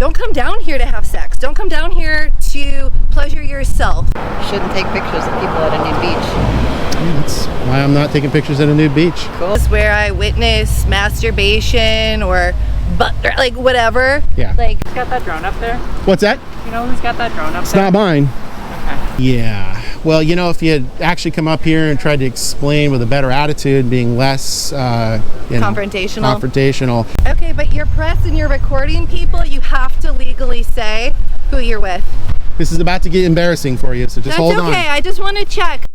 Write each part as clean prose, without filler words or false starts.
Don't come down here to have sex. Don't come down here to pleasure yourself. Shouldn't take pictures of people at a nude beach. Yeah, that's why I'm not taking pictures at a nude beach. Cool. This is where I witness masturbation or like whatever. Yeah. Like, Who's got that drone up there? What's that? You know who's got that drone up It's there? not mine. Okay. Yeah. Well, you know, if you had actually come up here and tried to explain with a better attitude, being less confrontational. Okay, but you're press and you're recording people, you have to legally say who you're with. This is about to get embarrassing for you, so just hold on. That's okay, I just want to check.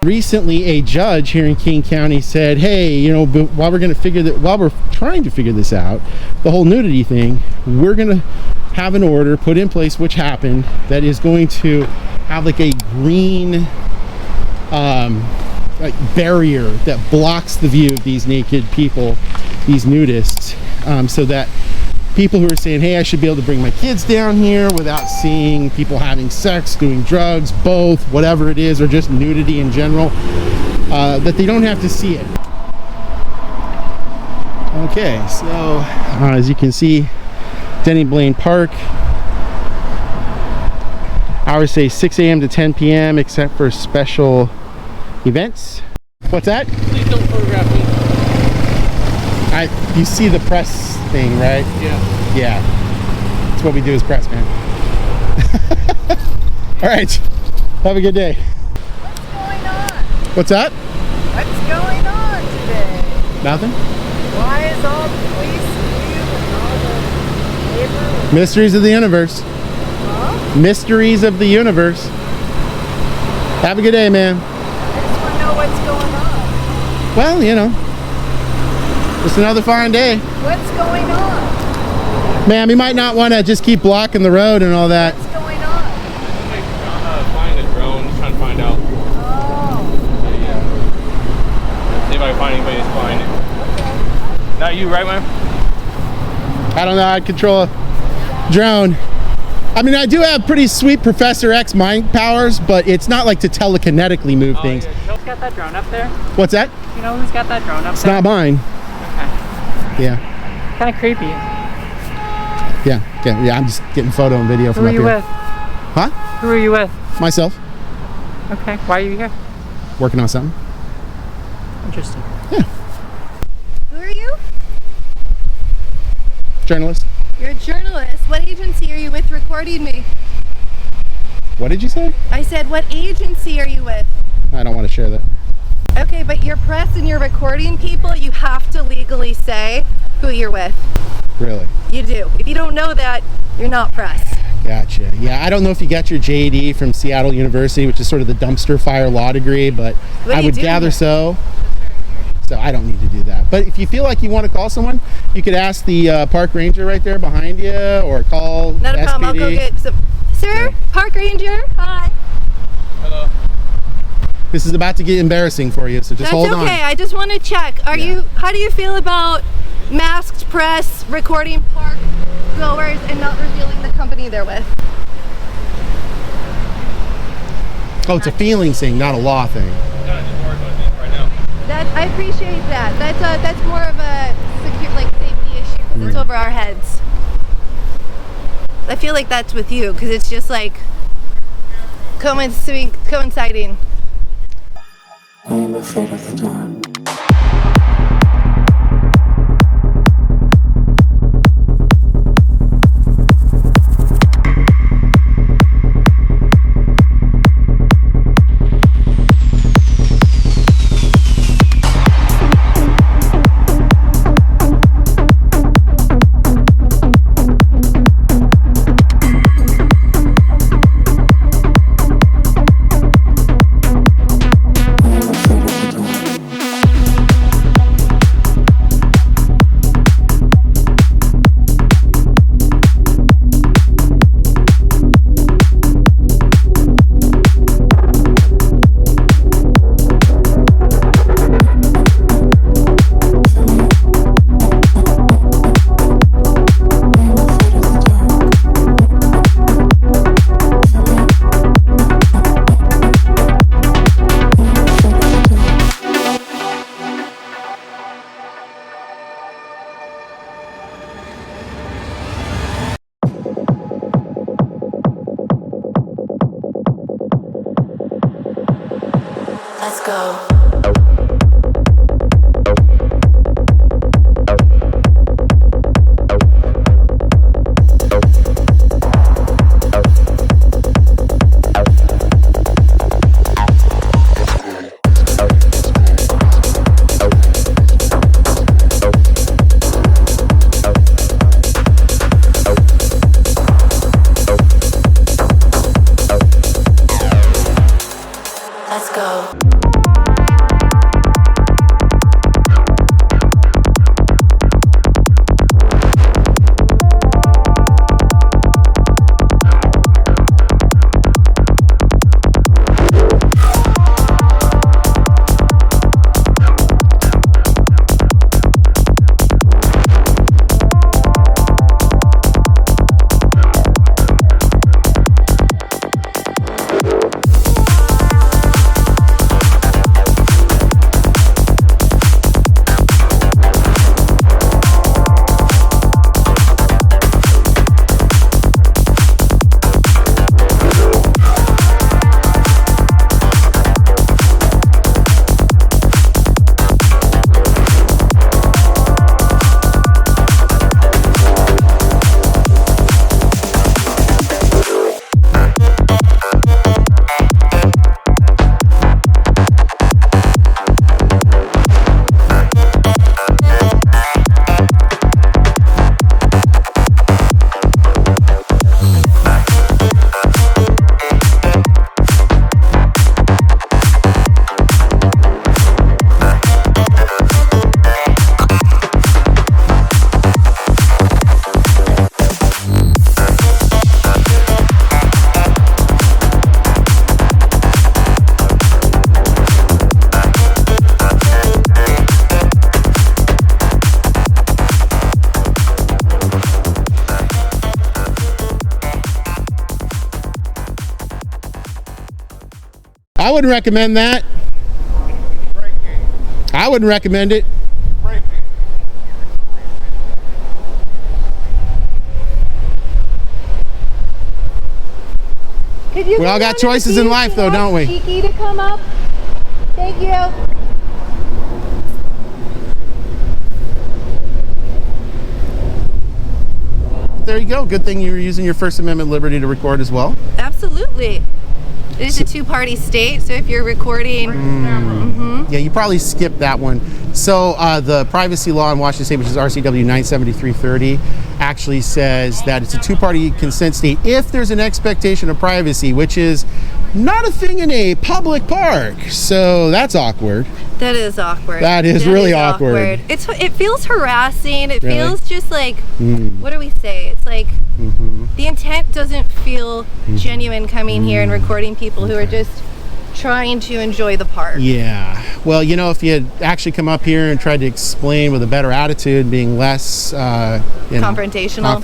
Recently, a judge here in King County said, "Hey, you know, but while we're trying to figure this out, the whole nudity thing, we're gonna have an order put in place, which happened, that is going to have like a green like barrier that blocks the view of these naked people, these nudists, so that people who are saying, hey, I should be able to bring my kids down here without seeing people having sex, doing drugs, both, whatever it is, or just nudity in general, that they don't have to see it." Okay, so as you can see, Denny Blaine Park, hours say 6 a.m. to 10 p.m. except for special events. What's that? Please don't photograph me. You see the press thing, right? Yeah. Yeah. That's what we do as press, man. All right. Have a good day. What's going on? What's that? What's going on today? Nothing? Why is all the police and you and all the neighbors? Mysteries of the universe. Huh? Mysteries of the universe. Have a good day, man. I just want to know what's going on. Well, you know, just another fine day. What's going on? Ma'am, you might not want to just keep blocking the road and all that. What's going on? Flying a drone, just trying to find out. Oh. Yeah. See if I can find anybody that's flying it. Okay. Not you, right, man? I don't know, I'd control a drone. I mean, I do have pretty sweet Professor X mind powers, but it's not like to telekinetically move things. Yeah. Who's got that drone up there? What's that? You know who's got that drone up It's there? not mine. Okay. Yeah. Kind of creepy. Yeah. Okay. Yeah, I'm just getting photo and video Who from are up you here. with? Huh? Who are you with? Myself. Okay. Why are you here? Working on something. Interesting. Yeah. Who are you? Journalist. You're a journalist. What agency are you with recording me? What did you say? I said, what agency are you with? I don't want to share that. Okay, but you're press and you're recording people, you have to legally say who you're with. Really? You do. If you don't know that, you're not press. Gotcha. Yeah, I don't know if you got your JD from Seattle University, which is sort of the dumpster fire law degree, but What do I you would do gather here? so. So I don't need to do that. But if you feel like you want to call someone, you could ask the park ranger right there behind you, or call Not a SPD. problem. I'll go get some. Sir, park ranger. Hi. Hello. This is about to get embarrassing for you, so just That's hold on. okay. I just want to check. How do you feel about masked press recording park goers and not revealing the company they're with? Oh, it's a feelings thing, not a law thing. Yeah, just worry about this right now. I appreciate that. That's more of a safety issue because it's over our heads. I feel like that's with you because it's just like coinciding. I am afraid of the dark. I am afraid of the dark. go. Let's go. I wouldn't recommend that. I wouldn't recommend it. Could you We all got choices in life, though, don't we? Cheeky to come up. Thank you. There you go. Good thing you were using your First Amendment liberty to record as well. Absolutely. It is a two-party state, so if you're recording, Yeah, you probably skipped that one. So the privacy law in Washington State, which is RCW 97330, actually says that it's a two-party consent state if there's an expectation of privacy, which is not a thing in a public park. So that's awkward. that is awkward. That is really awkward. It feels harassing. It Really? feels just like, what do we say? It's like the intent doesn't feel genuine coming here and recording people who are just trying to enjoy the park. Yeah. Well, you know, if you had actually come up here and tried to explain with a better attitude, being less confrontational.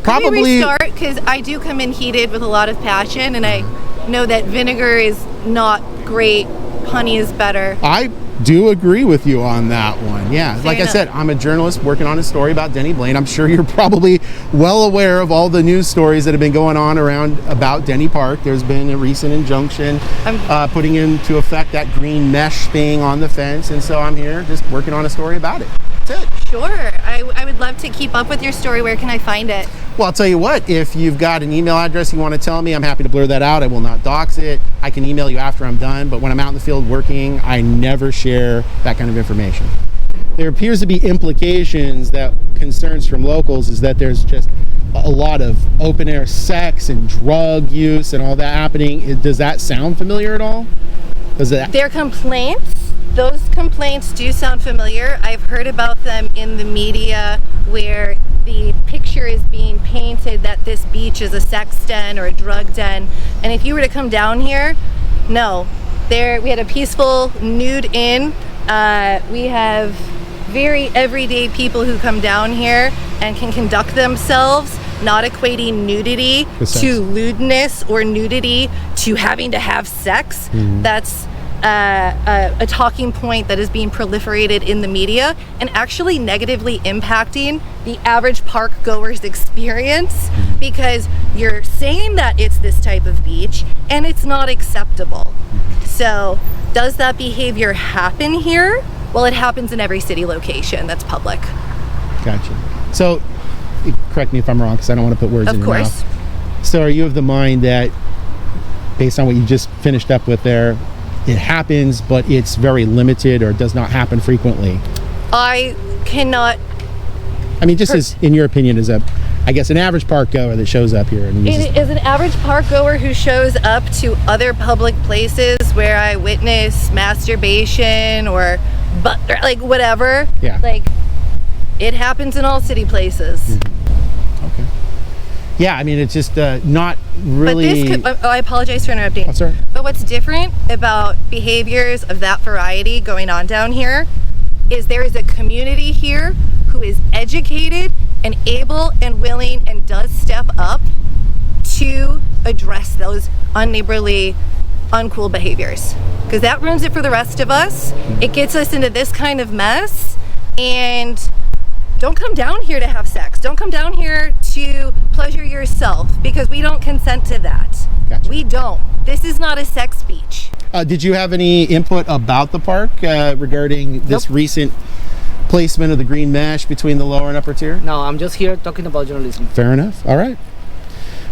Can we restart? Because I do come in heated with a lot of passion, and I know that vinegar is not great. Honey is better. I do agree with you on that one. Yeah. Fair like enough. I said, I'm a journalist working on a story about Denny Blaine. I'm sure you're probably well aware of all the news stories that have been going on around about Denny Park. There's been a recent injunction putting into effect that green mesh thing on the fence. And so I'm here just working on a story about it. That's it. Sure. I would love to keep up with your story. Where can I find it? Well, I'll tell you what, if you've got an email address you want to tell me, I'm happy to blur that out. I will not dox it. I can email you after I'm done, but when I'm out in the field working, I never share that kind of information. There appears to be implications that concerns from locals is that there's just a lot of open air sex and drug use and all that happening. Does that sound familiar at all? Their complaints, those complaints do sound familiar. I've heard about them in the media where the picture is being painted that this beach is a sex den or a drug den. And if you were to come down here, no. We had a peaceful Nude Inn. We have very everyday people who come down here and can conduct themselves, not equating nudity to lewdness or nudity to having to have sex. That's a talking point that is being proliferated in the media and actually negatively impacting the average park goer's experience, because you're saying that it's this type of beach and it's not acceptable. So does that behavior happen here? Well, it happens in every city location that's public. Gotcha. So, correct me if I'm wrong, because I don't want to put words in Of your course. mouth. So are you of the mind that, based on what you just finished up with there, it happens, but it's very limited or does not happen frequently? I cannot. I mean, just as, in your opinion, as a, I guess, an average park goer that shows up here and uses, It is an average park goer who shows up to other public places where I witness masturbation or like whatever. Yeah. Like, it happens in all city places. okay. Yeah, I mean, it's just not really. But this could, I apologize for interrupting. Oh, sorry. But what's different about behaviors of that variety going on down here is there is a community here who is educated and able and willing and does step up to address those unneighborly, uncool behaviors. Because that ruins it for the rest of us. It gets us into this kind of mess. And don't come down here to have sex. Don't come down here to pleasure yourself, because we don't consent to that. Gotcha. We don't. This is not a sex beach. Did you have any input about the park regarding this recent placement of the green mesh between the lower and upper tier? No, I'm just here talking about journalism. Fair enough. All right.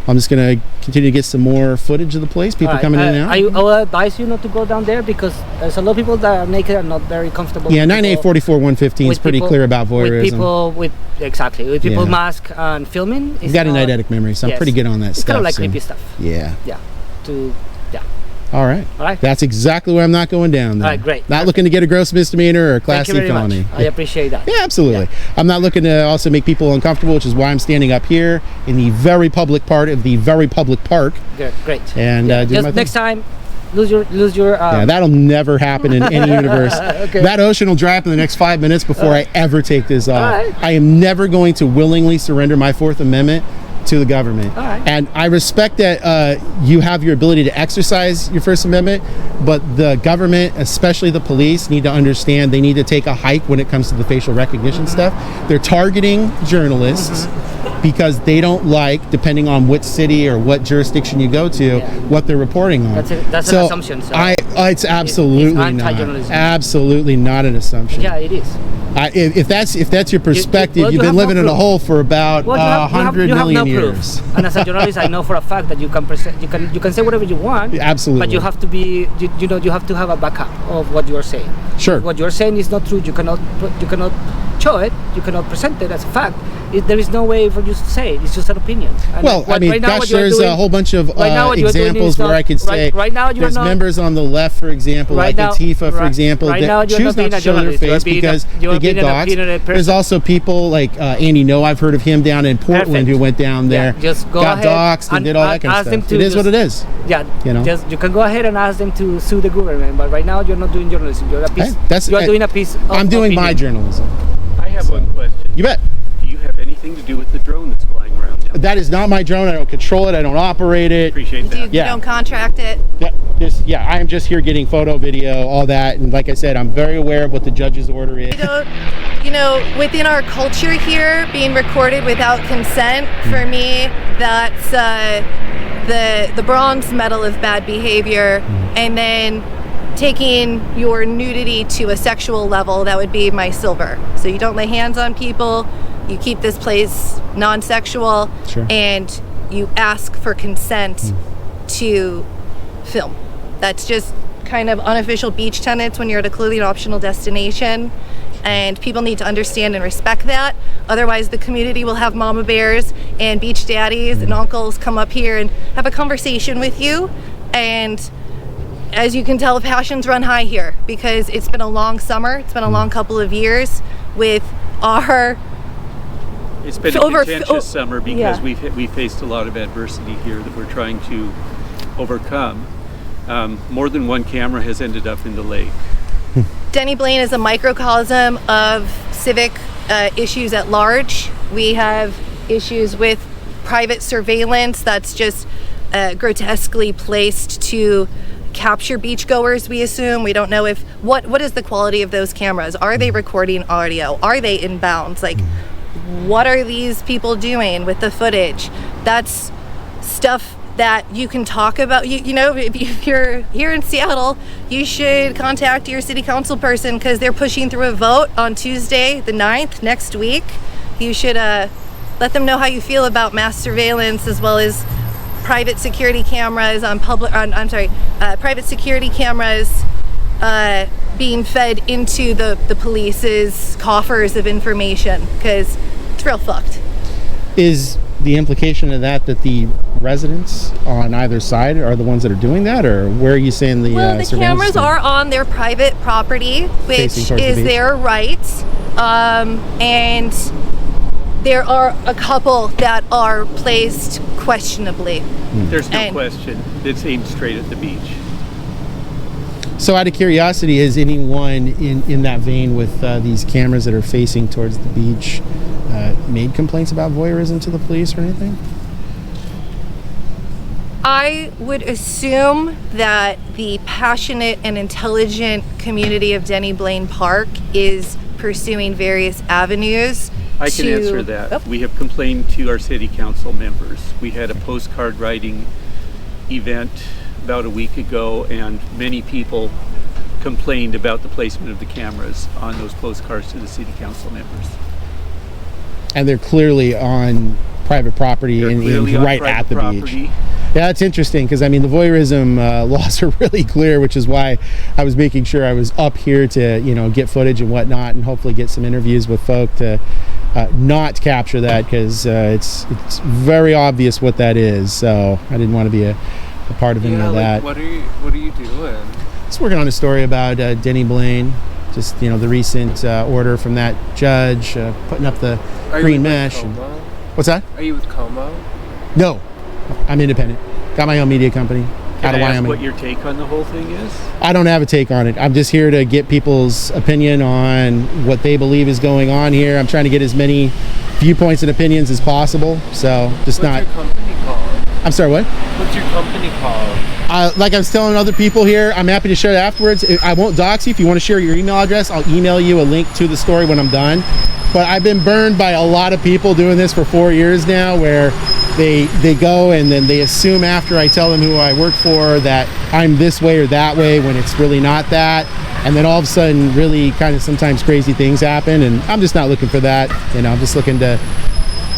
I'm just going to continue to get some more footage of the place. People Alright, coming in and out. I will advise you not to go down there because there's a lot of people that are naked and not very comfortable. Yeah, with 9844 115 is with pretty people- clear about voyeurism. With people with with people Yeah. mask and filming. You've got an eidetic memory, so I'm Yes. pretty good on that It's stuff. kind of like so- creepy stuff. Yeah. Yeah. All right. All right. That's exactly why I'm not going down there. All right, great. Not looking to get a gross misdemeanor or a class Thank you C very felony. much. I appreciate that. Yeah, absolutely. I'm not looking to also make people uncomfortable, which is why I'm standing up here in the very public part of the very public park. Good, great. And Yeah, do just my thing. next time, lose your. Yeah, that'll never happen in any universe. Okay. That ocean will dry up in the next 5 minutes before I ever take this off. All right. I am never going to willingly surrender my Fourth Amendment to the government. All right. And I respect that you have your ability to exercise your First Amendment, but the government, especially the police, need to understand they need to take a hike when it comes to the facial recognition stuff. They're targeting journalists because they don't like, depending on what city or what jurisdiction you go to, what they're reporting on. That's an assumption. So It's absolutely not. anti-journalism. Absolutely not an assumption. yeah, it is. If that's your perspective, well, you you've been have no living in a proof. hole for about Well, you have 100 million no years. proof. And as a journalist, I know for a fact that you can present, you can say whatever you want. Absolutely. But you have to be, you have to have a backup of what you are saying. Sure. What you're saying is not true. You cannot show it. You cannot present it as a fact. There is no way for you to say it. It's just an opinion. And Well, I mean, gosh, there's a whole bunch of right now what you're doing examples is not- where I could say right now you're there's not- members on the left, for example, Right like now- Antifa, for right- example, right now that you're choose not being not to a show their journalist. You're face being a- because you're they get being a doxxed. person. There's also people like Andy No, I've heard of him down in Portland Perfect. who went down there, Yeah, just go got ahead doxxed and did all that kind of ask them stuff. to It is what it just- is. Yeah, You know? just you can go ahead and ask them to sue the government, but right now you're not doing journalism. You're a piece. Hey, you are doing a piece. Of I'm doing my opinion. journalism. I have one question. You bet. Do you have anything to do with the drone that's flying around now? That is not my drone. I don't control it. I don't operate it. Appreciate You that. Yeah. don't contract it. I am just here getting photo, video, all that. And like I said, I'm very aware of what the judge's order is. Within our culture here, being recorded without consent, for me, that's the bronze medal of bad behavior. And then taking your nudity to a sexual level, that would be my silver. So you don't lay hands on people, you keep this place non-sexual, Sure. and you ask for consent to film. That's just kind of unofficial beach tenets when you're at a clearly optional destination, and people need to understand and respect that. Otherwise, the community will have mama bears and beach daddies and uncles come up here and have a conversation with you. And as you can tell, passions run high here because it's been a long summer. It's been a long couple of years with our It's been Over- a contentious summer because yeah. we faced a lot of adversity here that we're trying to overcome. More than one camera has ended up in the lake. Denny Blaine is a microcosm of civic issues at large. We have issues with private surveillance that's just grotesquely placed to capture beachgoers, we assume. We don't know if what is the quality of those cameras. Are they recording audio? Are they inbounds? Like, what are these people doing with the footage? That's stuff that you can talk about. You know, if you're here in Seattle, you should contact your city council person because they're pushing through a vote on Tuesday the 9th next week. You should let them know how you feel about mass surveillance as well as private security cameras on private security cameras being fed into the police's coffers of information, because it's real fucked. Is the implication of that the residents on either side are the ones that are doing that, or where are you saying the well, the surveillance cameras are on their private property, which Facing towards the is beach. their right, and there are a couple that are placed questionably. There's no And- question it's aimed straight at the beach. So out of curiosity, is anyone in that vein with these cameras that are facing towards the beach made complaints about voyeurism to the police or anything? I would assume that the passionate and intelligent community of Denny Blaine Park is pursuing various avenues. I can answer that. We have complained to our city council members. We had a postcard writing event about a week ago, and many people complained about the placement of the cameras on those postcards to the city council members. And they're clearly on private property They're and clearly on right private at the property. beach. Yeah, that's interesting because I mean the voyeurism laws are really clear, which is why I was making sure I was up here to get footage and whatnot, and hopefully get some interviews with folk to not capture that, because it's very obvious what that is. So I didn't want to be a part of any of that. What are you doing? Just working on a story about Denny Blaine. Just the recent order from that judge putting up the green mesh. What's that? Are you with Como? No, I'm independent. Got my own media company out Can of I ask Wyoming. what your take on the whole thing is? I don't have a take on it. I'm just here to get people's opinion on what they believe is going on here. I'm trying to get as many viewpoints and opinions as possible. So just What's your company called? I'm sorry, what? What's your company called? Like I was telling other people here, I'm happy to share it afterwards. I won't dox you. If you want to share your email address, I'll email you a link to the story when I'm done. But I've been burned by a lot of people doing this for 4 years now, where they go and then they assume after I tell them who I work for that I'm this way or that way, when it's really not that. And then all of a sudden really kind of sometimes crazy things happen, and I'm just not looking for that. I'm just looking to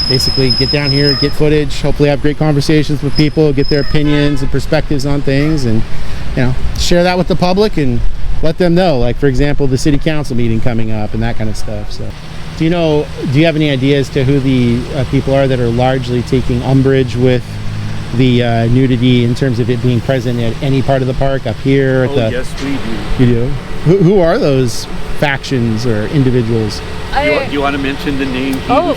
basically get down here, get footage, hopefully have great conversations with people, get their opinions and perspectives on things, and share that with the public and let them know, like for example the city council meeting coming up and that kind of stuff. So do you have any ideas to who the people are that are largely taking umbrage with the nudity in terms of it being present at any part of the park up here at the Yes, we do. You do? Who are those factions or individuals? Do you want to mention the name? No,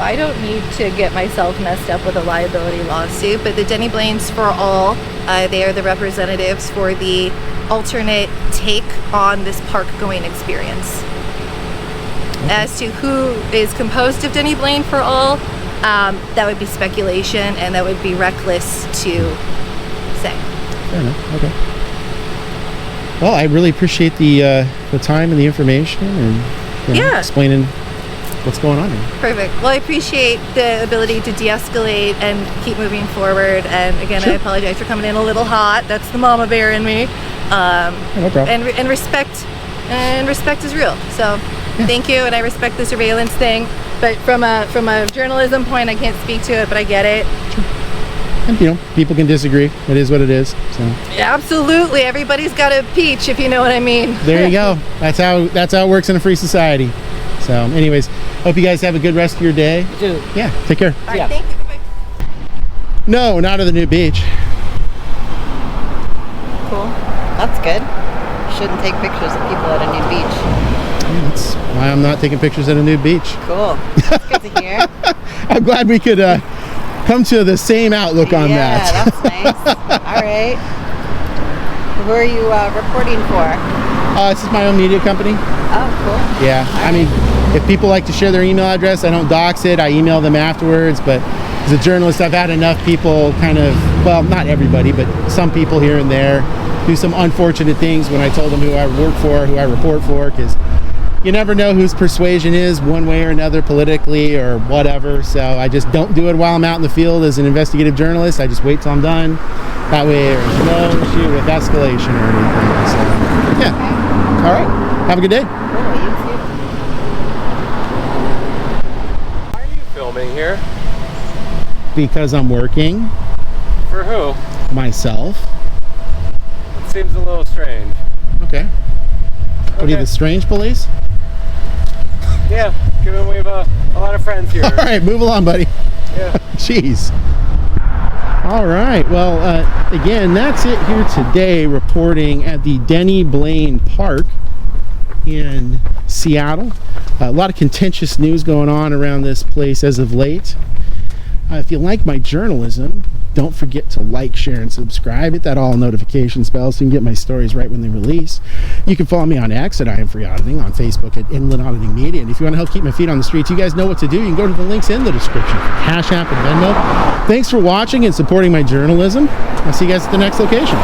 I I don't need to get myself messed up with a liability lawsuit, but the Denny Blaines for All, they are the representatives for the alternate take on this park-going experience. Okay. As to who is composed of Denny Blaine for All, that would be speculation, and that would be reckless to say. Fair enough. Okay. Well, I really appreciate the time and the information and explaining what's going on here. Perfect. Well, I appreciate the ability to de-escalate and keep moving forward. And again, Sure. I apologize for coming in a little hot. That's the mama bear in me. No problem. And respect is real. So thank you, and I respect the surveillance thing. But from a journalism point, I can't speak to it, but I get it. Sure. And people can disagree. It is what it is. So Absolutely, everybody's got a peach, if you know what I mean. there you go. That's how it works in a free society. So, anyways, hope you guys have a good rest of your day. You too. Yeah, take care. All right, thank you. Bye. No, not at the Nude beach. Cool. That's good. Shouldn't take pictures of people at a nude beach. Yeah, that's why I'm not taking pictures at a nude beach. Cool. That's good to hear. I'm glad we could come to the same outlook on Yeah, that. that's nice. All right. Who are you reporting for? This is my own media company. Oh, cool. Yeah, I mean, if people like to share their email address, I don't dox it. I email them afterwards. But as a journalist, I've had enough people well, not everybody, but some people here and there do some unfortunate things when I told them who I work for, who I report for, because, you never know whose persuasion is one way or another politically or whatever. So I just don't do it while I'm out in the field as an investigative journalist. I just wait till I'm done. That way there's no issue with escalation or anything. So yeah. All right. Have a good day. Why are you filming here? Because I'm working For who? myself. It seems a little strange. Okay. What are you, Okay. the strange police? Yeah, given we have a lot of friends here. All right, move along, buddy. Yeah. Jeez. All right. Well, again, that's it here today, reporting at the Denny Blaine Park in Seattle. A lot of contentious news going on around this place as of late. If you like my journalism, don't forget to like, share, and subscribe. Hit that all notifications bell so you can get my stories right when they release. You can follow me on X at I.A.M Auditing, on Facebook at Inland Auditing Media. And if you want to help keep my feet on the streets, you guys know what to do. You can go to the links in the description for Cash App and Venmo. Thanks for watching and supporting my journalism. I'll see you guys at the next location.